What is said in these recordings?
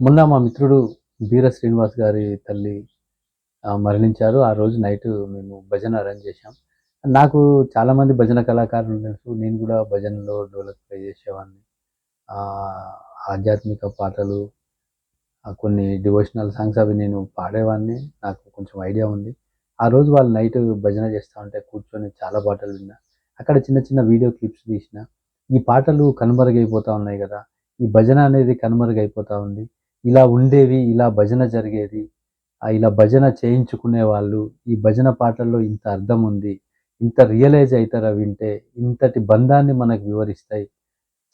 మొన్న మా మిత్రుడు బీర శ్రీనివాస్ గారి తల్లి మరణించారు. ఆ రోజు నైట్ మేము భజన అరేంజ్ చేశాం. నాకు చాలామంది భజన కళాకారులు తెలుసు. నేను కూడా భజనలో డోలక్ ప్లే చేసేవాడిని. ఆధ్యాత్మిక పాటలు, కొన్ని డివోషనల్ సాంగ్స్ అవి నేను పాడేవాడిని. నాకు కొంచెం ఐడియా ఉంది. ఆ రోజు వాళ్ళు నైట్ భజన చేస్తూ ఉంటే కూర్చొని చాలా పాటలు విన్నా. అక్కడ చిన్న చిన్న వీడియో క్లిప్స్ తీసిన. ఈ పాటలు కనుమరుగైపోతూ ఉన్నాయి కదా! ఈ భజన అనేది కనుమరుగైపోతూ ఉంది. ఇలా ఉండేవి, ఇలా భజన జరిగేది, ఇలా భజన చేయించుకునేవాళ్ళు, ఈ భజన పాటల్లో ఇంత అర్థం ఉంది, ఇంత రియలైజ్ అవుతారా వింటే, ఇంతటి బంధాన్ని మనకు వివరిస్తాయి,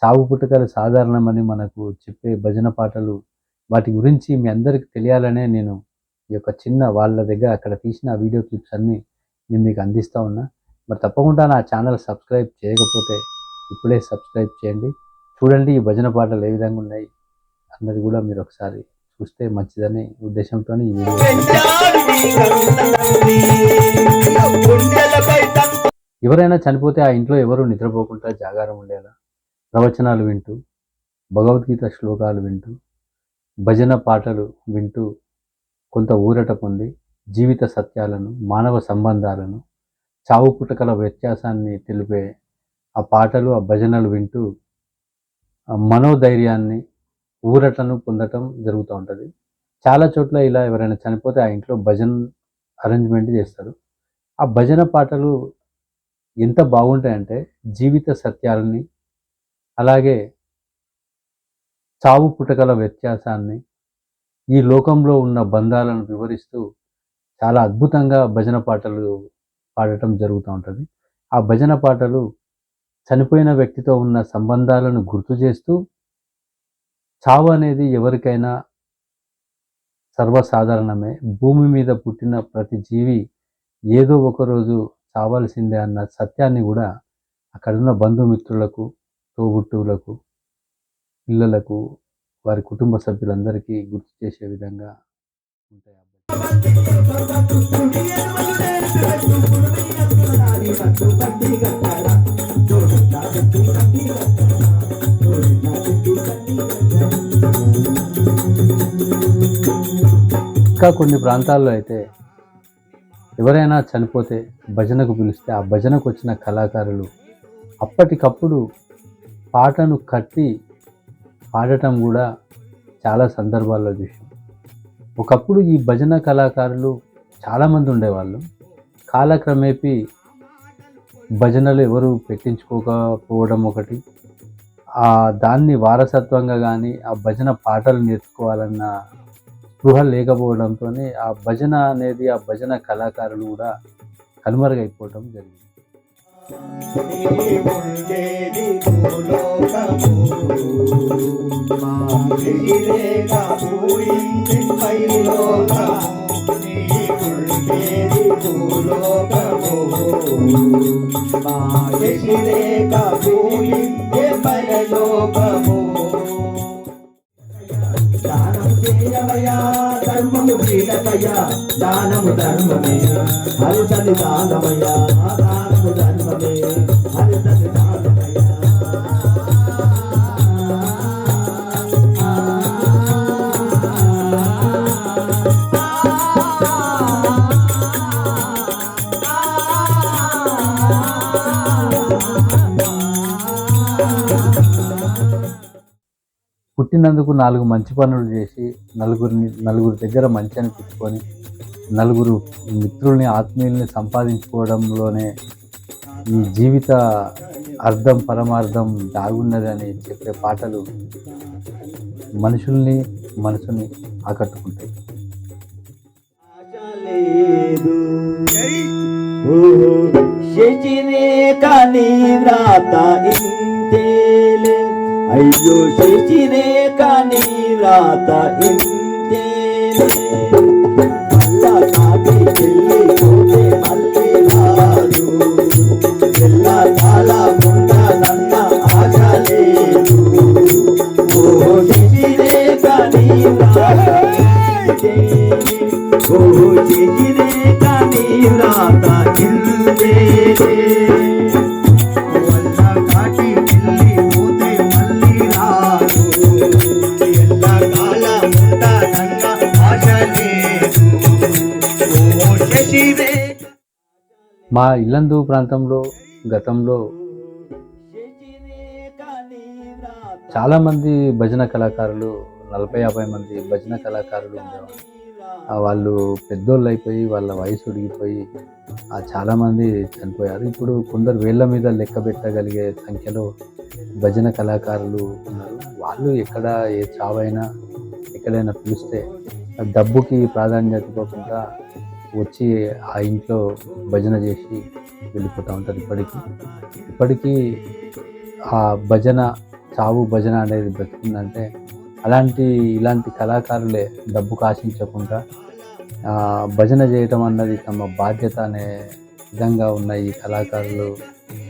చావు పుట్టుకలు సాధారణమని మనకు చెప్పే భజన పాటలు, వాటి గురించి మీ అందరికీ తెలియాలనే నేను ఈ యొక్క చిన్న వాళ్ళ దగ్గర అక్కడ తీసిన వీడియో క్లిప్స్ అన్నీ నేను మీకు అందిస్తూ ఉన్నా. మరి తప్పకుండా నా ఛానల్ సబ్స్క్రైబ్ చేయకపోతే ఇప్పుడే సబ్స్క్రైబ్ చేయండి. చూడండి ఈ భజన పాటలు ఏ విధంగా ఉన్నాయి అన్నది కూడా మీరు ఒకసారి చూస్తే మంచిదని ఉద్దేశంతో ఈ వీడియో. ఎవరైనా చనిపోతే ఆ ఇంట్లో ఎవరు నిద్రపోకుండా జాగారం ఉండేలా ప్రవచనాలు వింటూ, భగవద్గీత శ్లోకాలు వింటూ, భజన పాటలు వింటూ కొంత ఊరట పొంది జీవిత సత్యాలను, మానవ సంబంధాలను, చావు పుట్టుకల వ్యత్యాసాన్ని తెలిపే ఆ పాటలు, ఆ భజనలు వింటూ మనోధైర్యాన్ని, ఊరటను పొందటం జరుగుతూ ఉంటుంది. చాలా చోట్ల ఇలా ఎవరైనా చనిపోతే ఆ ఇంట్లో భజన అరేంజ్మెంట్ చేస్తారు. ఆ భజన పాటలు ఎంత బాగుంటాయంటే జీవిత సత్యాలని, అలాగే చావు పుట్టుకల వ్యత్యాసాన్ని, ఈ లోకంలో ఉన్న బంధాలను వివరిస్తూ చాలా అద్భుతంగా భజన పాటలు పాడటం జరుగుతూ ఉంటుంది. ఆ భజన పాటలు చనిపోయిన వ్యక్తితో ఉన్న సంబంధాలను గుర్తు చేస్తూ, చావు అనేది ఎవరికైనా సర్వసాధారణమే, భూమి మీద పుట్టిన ప్రతి జీవి ఏదో ఒకరోజు చావాల్సిందే అన్న సత్యాన్ని కూడా అక్కడున్న బంధుమిత్రులకు, తోబుట్టువులకు, పిల్లలకు, వారి కుటుంబ సభ్యులందరికీ గుర్తు చేసే విధంగా ఉంటాయి. ఇంకా కొన్ని ప్రాంతాల్లో అయితే ఎవరైనా చనిపోతే భజనకు పిలిస్తే ఆ భజనకు వచ్చిన కళాకారులు అప్పటికప్పుడు పాటను కట్టి పాడటం కూడా చాలా సందర్భాల్లో చూసాం. ఒకప్పుడు ఈ భజన కళాకారులు చాలామంది ఉండేవాళ్ళు. కాలక్రమేపీ భజనలు ఎవరు పెట్టించుకోకపోవడం ఒకటి, దాన్ని వారసత్వంగా కానీ ఆ భజన పాటలు నేర్చుకోవాలన్న స్పృహ లేకపోవడంతో ఆ భజన అనేది, ఆ భజన కళాకారులు కూడా కనుమరుగైపోవడం జరిగింది. ధర్మము క్రీడమయ, దానము ధర్మమే, హరితని దానమయ, దానము ధర్మమే, హరితని దానమయ. పుట్టినందుకు 4 మంచి పనులు చేసి నలుగురు దగ్గర మంచి అనిపించుకొని, నలుగురు మిత్రుల్ని, ఆత్మీయుల్ని సంపాదించుకోవడంలోనే ఈ జీవిత అర్థం, పరమార్థం దాగున్నదని చెప్పే పాటలు మనుషుల్ని, మనసుని ఆకట్టుకుంటాయి. అయ్యో శశిరే కానీ రాత ఇంతేనే, మళ్ళా కాకి చెల్లి పోతే మళ్ళీ రాదు, ఎల్లా చాలా ఉండదన్న ఆశ లేదు. ఓ శశిరే కానీ రాత ఇంతేనే, ఓ శశిరే కానీ రాత ఇంతేనే. కాకి చెల్లి పోతే మళ్ళీ రాదు, ఎల్ల కాలం మా ఇల్లందు ప్రాంతంలో గతంలో చాలామంది భజన కళాకారులు 40-50 మంది భజన కళాకారులు ఉండేవాళ్ళు. వాళ్ళు పెద్దోళ్ళు అయిపోయి వాళ్ళ వయసు ఉడిగిపోయి చాలామంది చనిపోయారు. ఇప్పుడు కొందరు వేళ్ళ మీద లెక్క పెట్టగలిగే సంఖ్యలో భజన కళాకారులు ఉన్నారు. వాళ్ళు ఎక్కడ ఏ చావైనా ఎక్కడైనా పిలిస్తే డబ్బుకి ప్రాధాన్యత ఇవ్వకుండా వచ్చి ఆ ఇంట్లో భజన చేసి వెళ్ళిపోతూ ఉంటారు. ఇప్పటికీ ఆ భజన చావు భజన అనేది బ్రతికిందంటే ఇలాంటి కళాకారులే డబ్బుకు ఆశించకుండా భజన చేయటం అన్నది తమ బాధ్యత అనే విధంగా ఉన్న ఈ కళాకారులు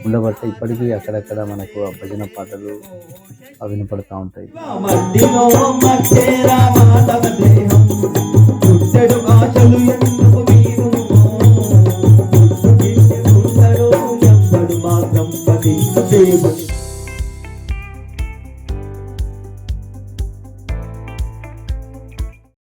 ఉండబట్టే ఇప్పటికీ అక్కడక్కడ మనకు ఆ భజన పాటలు వినపడుతూ ఉంటాయి. మాత్రం